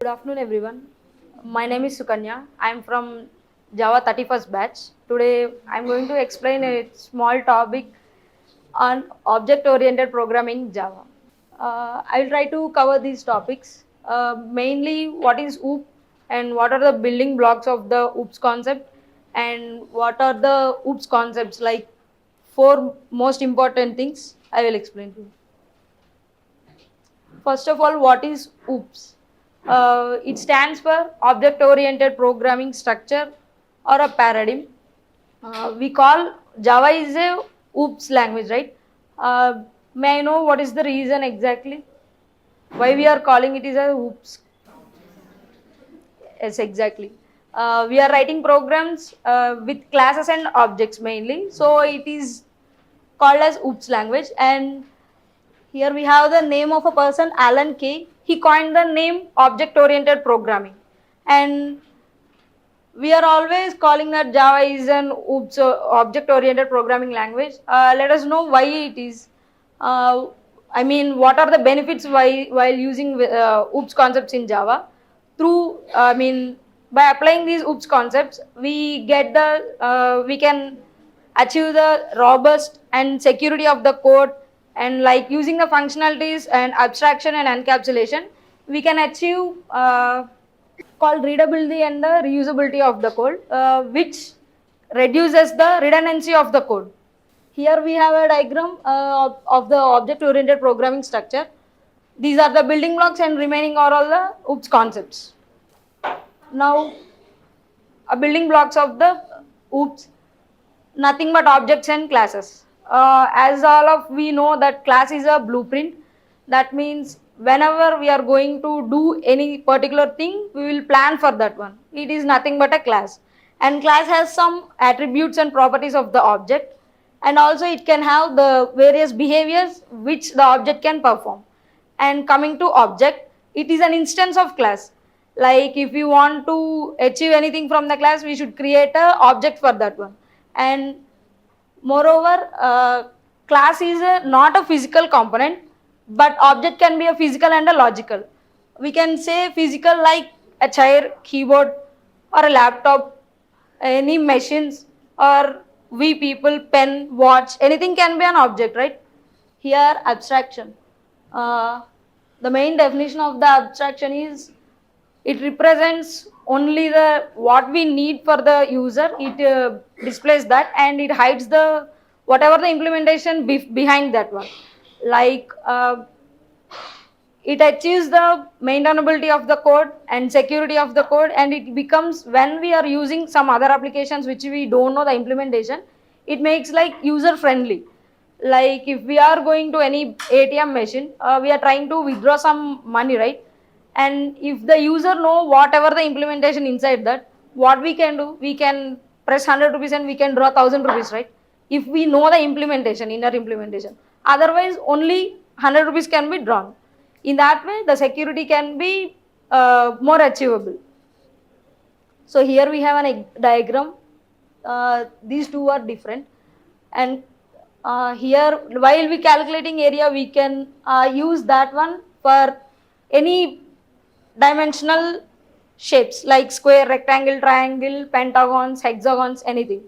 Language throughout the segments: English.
Good afternoon, everyone. My name is Sukanya. I am from Java 31st batch. Today, I am going to explain a small topic on object-oriented programming Java. I will try to cover these topics. Mainly, what is OOP and what are the building blocks of the OOPS concept, and what are the OOPS concepts, like four most important things I will explain to you. First of all, what is OOPS? It stands for Object Oriented Programming Structure or a paradigm. We call Java is a OOPS language, right? May I know what is the reason exactly? Why we are calling it is a OOPS? Yes, exactly. We are writing programs with classes and objects mainly. So it is called as OOPS language. And here we have the name of a person, Alan Kay. He coined the name object-oriented programming. And we are always calling that Java is an OOPS, object-oriented programming language. Let us know why it is. Uh, I mean, what are the benefits while using OOPS concepts in Java? By applying these OOPS concepts, we can achieve the robust and security of the code, and like using the functionalities and abstraction and encapsulation, we can achieve called readability and the reusability of the code, which reduces the redundancy of the code. Here we have a diagram of the object-oriented programming structure. These are the building blocks and remaining are all the OOPS concepts. Now, building blocks of the OOPS, nothing but objects and classes. As all of we know that class is a blueprint. That means whenever we are going to do any particular thing, we will plan for that one. It is nothing but a class. And class has some attributes and properties of the object. And also it can have the various behaviors which the object can perform. And coming to object, it is an instance of class. Like if you want to achieve anything from the class, we should create a object for that one. And moreover, class is not a physical component, but object can be a physical and a logical. We can say physical like a chair, keyboard, or a laptop, any machines, or we people, pen, watch, anything can be an object, right? Here, abstraction. Uh, the main definition of the abstraction is it represents only the what we need for the user. It displays that, and it hides the whatever the implementation behind that one. Like it achieves the maintainability of the code and security of the code, and it becomes when we are using some other applications which we don't know the implementation, it makes like user friendly. Like if we are going to any ATM machine, we are trying to withdraw some money, right? And if the user know whatever the implementation inside that, what we can do, we can press 100 rupees and we can draw 1000 rupees, right? If we know the implementation, inner implementation. Otherwise only 100 rupees can be drawn. In that way the security can be more achievable. So here we have a diagram. These two are different, and here while we calculating area, we can use that one for any dimensional shapes like square, rectangle, triangle, pentagons, hexagons, anything.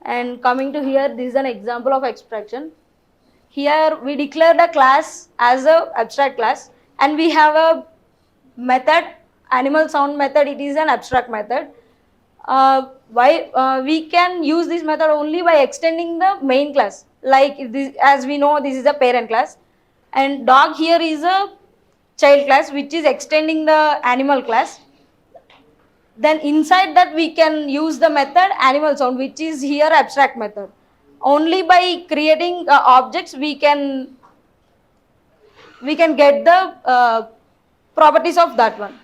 And coming to here, this is an example of abstraction. Here we declared a class as a abstract class, and we have a method, animal sound method. It is an abstract method. We can use this method only by extending the main class. Like this, as we know, this is a parent class, and dog here is a child class which is extending the animal class. Then inside that we can use the method animal sound, which is here abstract method. Only by creating objects we can get the properties of that one.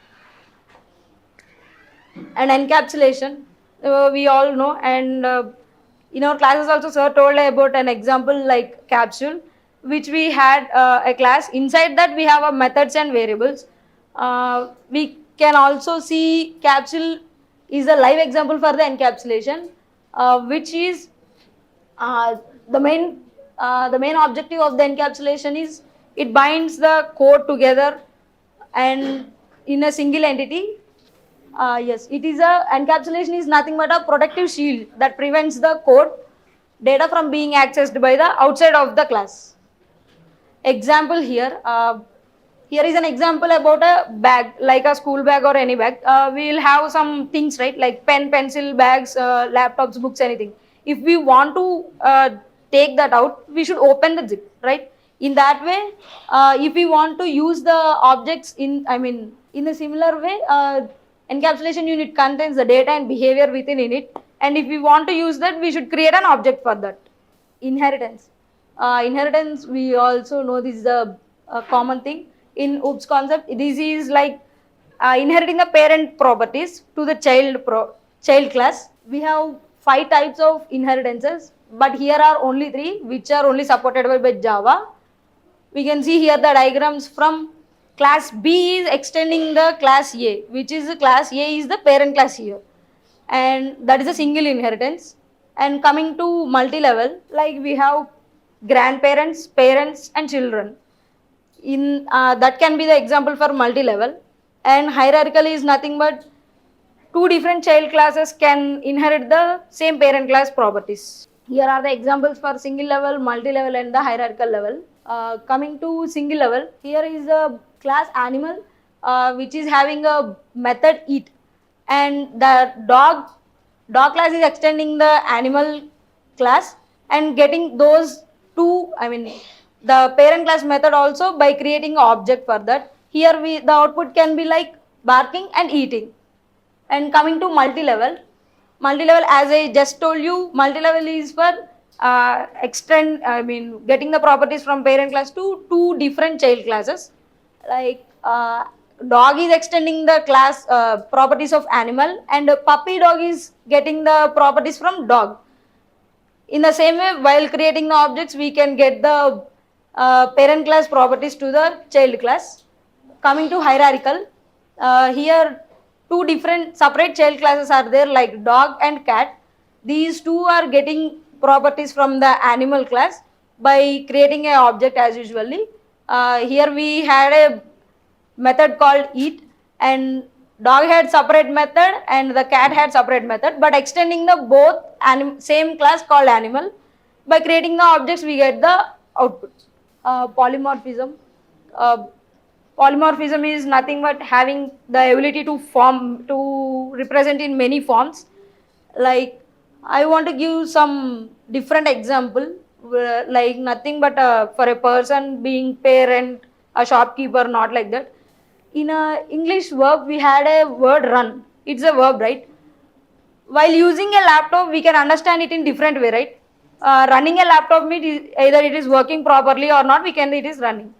And encapsulation, we all know, and in our classes also sir told about an example like capsule, which we had a class. Inside that we have a methods and variables. We can also see capsule is a live example for the encapsulation, which is the main objective of the encapsulation is it binds the code together, and in a single entity. Yes, it is a encapsulation is nothing but a protective shield that prevents the code data from being accessed by the outside of the class. Example here. Here is an example about a bag, like a school bag or any bag. We will have some things, right, like pen, pencil, bags, laptops, books, anything. If we want to take that out, we should open the zip, right? In that way, if we want to use the objects in a similar way, encapsulation unit contains the data and behavior within in it. And if we want to use that, we should create an object for that. Inheritance. Inheritance, we also know this is a common thing in OOPS concept. This is like inheriting the parent properties to the child class. We have 5 types of inheritances, but here are only 3 which are only supported by Java. We can see here the diagrams from class B is extending the class A, which is class A is the parent class here, and that is a single inheritance. And coming to multi-level, like we have grandparents, parents, and children. In that can be the example for multi-level. And hierarchical is nothing but 2 different child classes can inherit the same parent class properties. Here are the examples for single level, multi-level, and the hierarchical level. Coming to single level, here is a class animal which is having a method eat, and the dog class is extending the animal class and getting those two, the parent class method also by creating an object for that. Here the output can be like barking and eating. And coming to multi-level, as I just told you, multi-level is for getting the properties from parent class to 2 different child classes. Like dog is extending the class properties of animal, and puppy dog is getting the properties from dog. In the same way, while creating the objects, we can get the parent class properties to the child class. Coming to hierarchical, here 2 different separate child classes are there, like dog and cat. These 2 are getting properties from the animal class by creating an object as usually. Here we had a method called eat, and dog had separate method and the cat had separate method, but extending the both same class called animal, by creating the objects we get the output. Polymorphism. Uh, Polymorphism is nothing but having the ability to represent in many forms. Like I want to give some different example, like nothing but for a person being parent, a shopkeeper, not like that. In a English verb, we had a word run. It's a verb, right? While using a laptop, we can understand it in different way, right? Running a laptop means either it is working properly or not. We can it is running.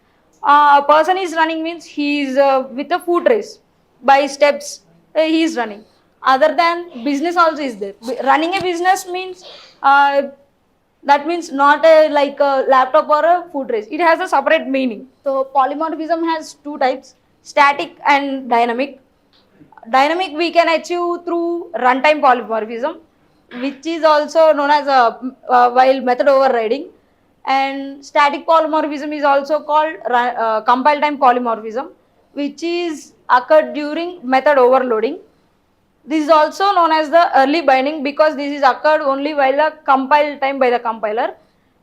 A person is running means he is with a foot race by steps. He is running. Other than business also is there. Running a business means that means not like a laptop or a foot race. It has a separate meaning. So polymorphism has 2 types: static and dynamic. Dynamic we can achieve through runtime polymorphism, which is also known as while method overriding. And static polymorphism is also called compile time polymorphism, which is occurred during method overloading. This is also known as the early binding because this is occurred only while the compile time by the compiler,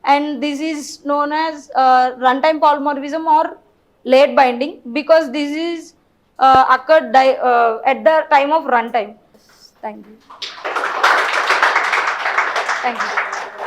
and this is known as runtime polymorphism or late binding because this is occurred at the time of runtime. Thank you. Thank you.